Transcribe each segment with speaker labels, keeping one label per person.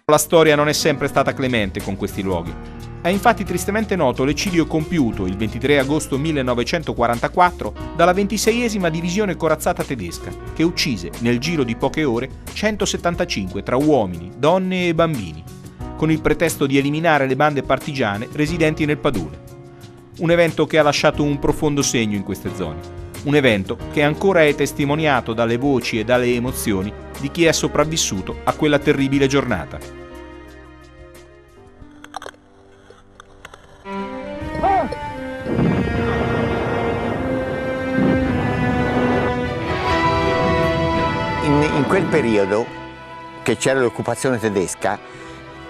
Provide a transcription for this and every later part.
Speaker 1: La storia non è sempre stata clemente con questi luoghi. È infatti tristemente noto l'eccidio compiuto il 23 agosto 1944 dalla 26esima divisione corazzata tedesca, che uccise nel giro di poche ore 175 tra uomini, donne e bambini, con il pretesto di eliminare le bande partigiane residenti nel Padule. Un evento che ha lasciato un profondo segno in queste zone. Un evento che ancora è testimoniato dalle voci e dalle emozioni di chi è sopravvissuto a quella terribile giornata.
Speaker 2: In quel periodo che c'era l'occupazione tedesca,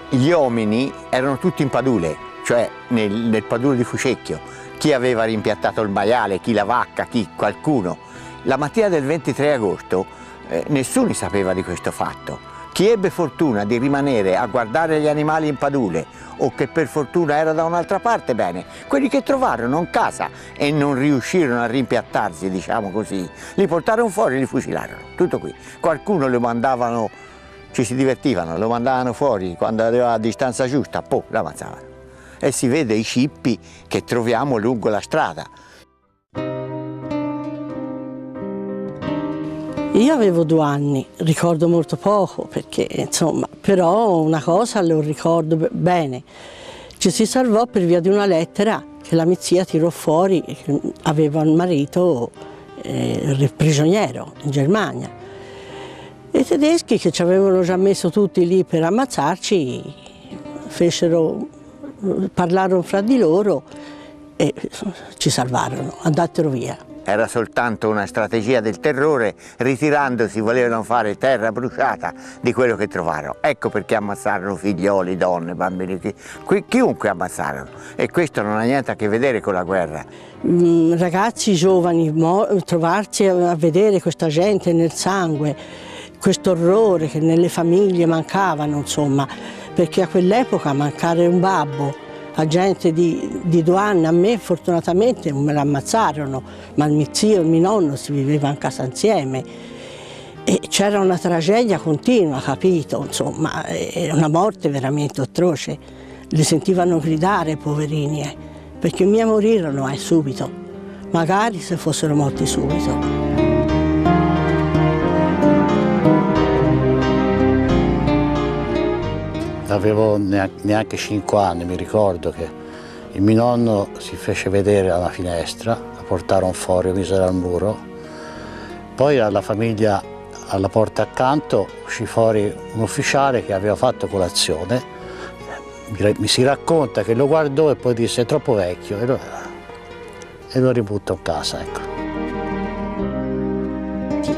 Speaker 2: gli uomini erano tutti in padule, cioè nel padule di Fucecchio. Chi aveva rimpiattato il maiale, chi la vacca, chi qualcuno. La mattina del 23 agosto nessuno sapeva di questo fatto. Chi ebbe fortuna di rimanere a guardare gli animali in padule o che per fortuna era da un'altra parte, bene, quelli che trovarono in casa e non riuscirono a rimpiattarsi, diciamo così, li portarono fuori e li fucilarono, tutto qui. Qualcuno lo mandavano, ci si divertivano, lo mandavano fuori quando arrivava a distanza giusta, poi lo ammazzavano. E si vede i cippi che troviamo lungo la strada.
Speaker 3: Io avevo 2 anni, ricordo molto poco perché insomma, però una cosa lo ricordo bene. Ci si salvò per via di una lettera che la mia zia tirò fuori, che aveva un marito prigioniero in Germania. E i tedeschi che ci avevano già messo tutti lì per ammazzarci, parlarono fra di loro e ci salvarono, andattero via.
Speaker 2: Era soltanto una strategia del terrore, ritirandosi volevano fare terra bruciata di quello che trovarono. Ecco perché ammazzarono figlioli, donne, bambini, chiunque ammazzarono. E questo non ha niente a che vedere con la guerra.
Speaker 3: Ragazzi giovani, trovarsi a vedere questa gente nel sangue, questo orrore che nelle famiglie mancavano, insomma, perché a quell'epoca mancare un babbo a gente di 2 anni, a me fortunatamente non me l'ammazzarono, ma il mio zio e il mio nonno si viveva in casa insieme e c'era una tragedia continua, capito? Insomma, è una morte veramente atroce. Li sentivano gridare, poverini, perché mi morirono subito, magari se fossero morti subito.
Speaker 4: Avevo neanche 5 anni, mi ricordo che il mio nonno si fece vedere alla finestra, la portarono fuori, lo misero al muro. Poi alla famiglia, alla porta accanto, uscì fuori un ufficiale che aveva fatto colazione. Mi si racconta che lo guardò e poi disse: è troppo vecchio, e lo ributtò in casa, ecco.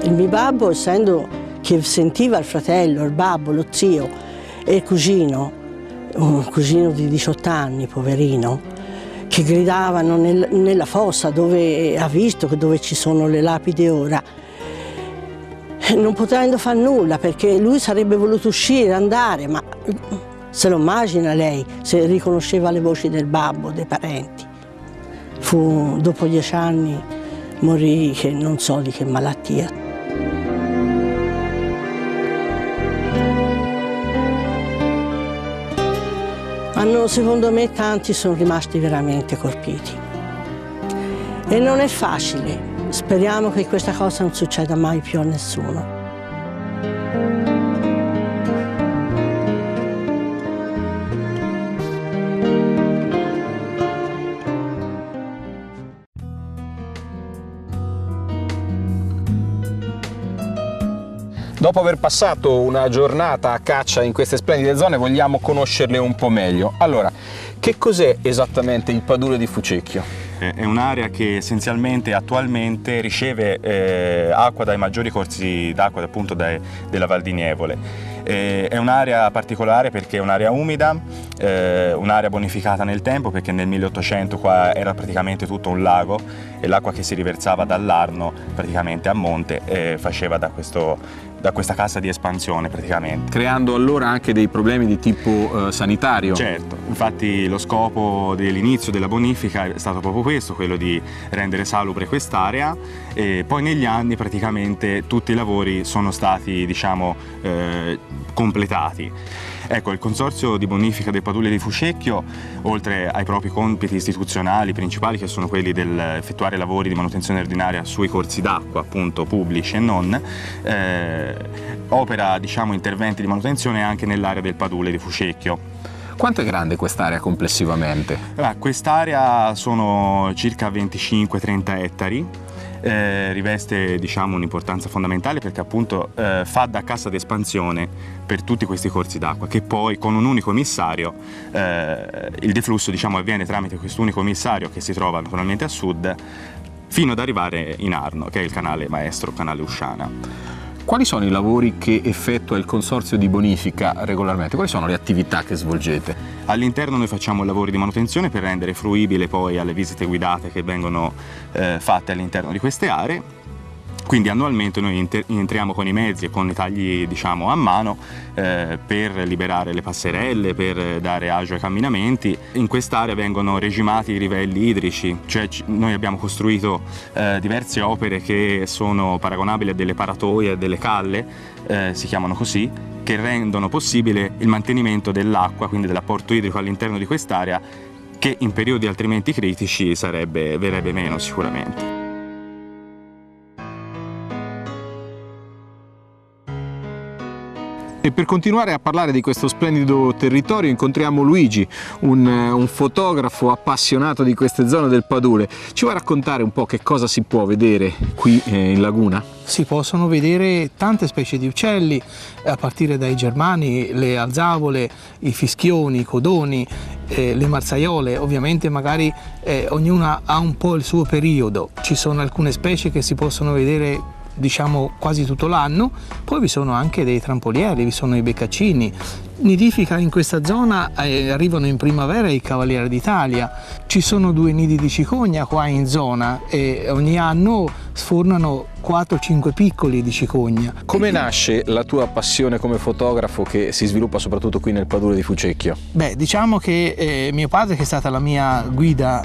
Speaker 3: Il mio babbo, essendo che sentiva il fratello, il babbo, lo zio, e il cugino, un cugino di 18 anni, poverino, che gridavano nella fossa dove ha visto dove ci sono le lapidi ora, non potendo fare nulla perché lui sarebbe voluto uscire, andare, ma se lo immagina lei, se riconosceva le voci del babbo, dei parenti. Dopo 10 anni morì, che non so di che malattia. Secondo me tanti sono rimasti veramente colpiti e non è facile, speriamo che questa cosa non succeda mai più a nessuno.
Speaker 1: Dopo aver passato una giornata a caccia in queste splendide zone vogliamo conoscerle un po' meglio. Allora, che cos'è esattamente il Padule di Fucecchio?
Speaker 5: È un'area che essenzialmente attualmente riceve acqua dai maggiori corsi d'acqua appunto della Val di Nievole. È un'area particolare perché è un'area umida, un'area bonificata nel tempo perché nel 1800 qua era praticamente tutto un lago e l'acqua che si riversava dall'Arno praticamente a monte faceva da questa cassa di espansione praticamente.
Speaker 1: Creando allora anche dei problemi di tipo sanitario.
Speaker 5: Certo, infatti lo scopo dell'inizio della bonifica è stato proprio questo, quello di rendere salubre quest'area e poi negli anni praticamente tutti i lavori sono stati, diciamo, completati. Ecco, il Consorzio di bonifica del Padule di Fucecchio, oltre ai propri compiti istituzionali principali, che sono quelli del effettuare lavori di manutenzione ordinaria sui corsi d'acqua, appunto pubblici e non, opera, diciamo, interventi di manutenzione anche nell'area del Padule di Fucecchio.
Speaker 1: Quanto è grande quest'area complessivamente?
Speaker 5: Quest'area sono circa 25-30 ettari. Riveste, diciamo, un'importanza fondamentale perché appunto fa da cassa d'espansione per tutti questi corsi d'acqua, che poi con un unico emissario il deflusso, diciamo, avviene tramite quest'unico emissario che si trova naturalmente a sud fino ad arrivare in Arno, che è il canale maestro, canale Usciana.
Speaker 1: Quali sono i lavori che effettua il Consorzio di bonifica regolarmente? Quali sono le attività che svolgete?
Speaker 5: All'interno noi facciamo lavori di manutenzione per rendere fruibile poi alle visite guidate che vengono fatte all'interno di queste aree. Quindi annualmente noi entriamo con i mezzi e con i tagli, diciamo, a mano per liberare le passerelle, per dare agio ai camminamenti. In quest'area vengono regimati i livelli idrici, cioè noi abbiamo costruito diverse opere che sono paragonabili a delle paratoie, a delle calle, si chiamano così, che rendono possibile il mantenimento dell'acqua, quindi dell'apporto idrico all'interno di quest'area, che in periodi altrimenti critici verrebbe meno sicuramente.
Speaker 1: E per continuare a parlare di questo splendido territorio incontriamo Luigi, un fotografo appassionato di queste zone del Padule. Ci vuoi raccontare un po' che cosa si può vedere qui in laguna?
Speaker 6: Si possono vedere tante specie di uccelli, a partire dai germani, le alzavole, i fischioni, i codoni, le marzaiole. Ovviamente magari ognuna ha un po' il suo periodo. Ci sono alcune specie che si possono vedere, diciamo, quasi tutto l'anno. Poi vi sono anche dei trampolieri, vi sono i beccaccini. Nidifica in questa zona, arrivano in primavera i cavalieri d'Italia. Ci sono 2 nidi di cicogna qua in zona e ogni anno sfornano 4-5 piccoli di cicogna.
Speaker 1: Come nasce la tua passione come fotografo che si sviluppa soprattutto qui nel Padule di Fucecchio?
Speaker 6: Beh, diciamo che mio padre, che è stata la mia guida,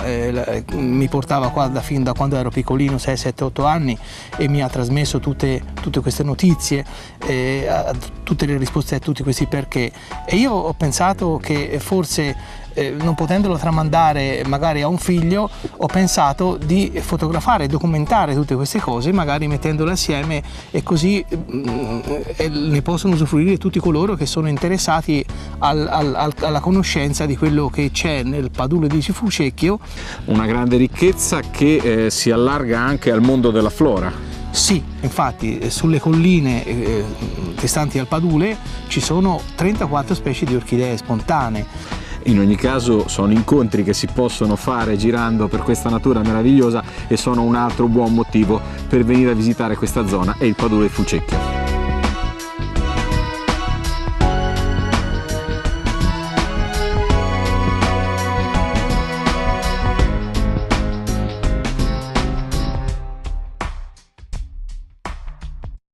Speaker 6: mi portava qua fin da quando ero piccolino, 6, 7, 8 anni, e mi ha trasmesso tutte queste notizie, tutte le risposte a tutti questi perché. E io ho pensato che forse, non potendolo tramandare magari a un figlio, ho pensato di fotografare e documentare tutte queste cose, magari mettendole assieme, e così ne possono usufruire tutti coloro che sono interessati alla conoscenza di quello che c'è nel Padule di Fucecchio.
Speaker 1: Una grande ricchezza che si allarga anche al mondo della flora.
Speaker 6: Sì, infatti sulle colline distanti al Padule ci sono 34 specie di orchidee spontanee.
Speaker 1: In ogni caso sono incontri che si possono fare girando per questa natura meravigliosa e sono un altro buon motivo per venire a visitare questa zona e il Padule di Fucecchio.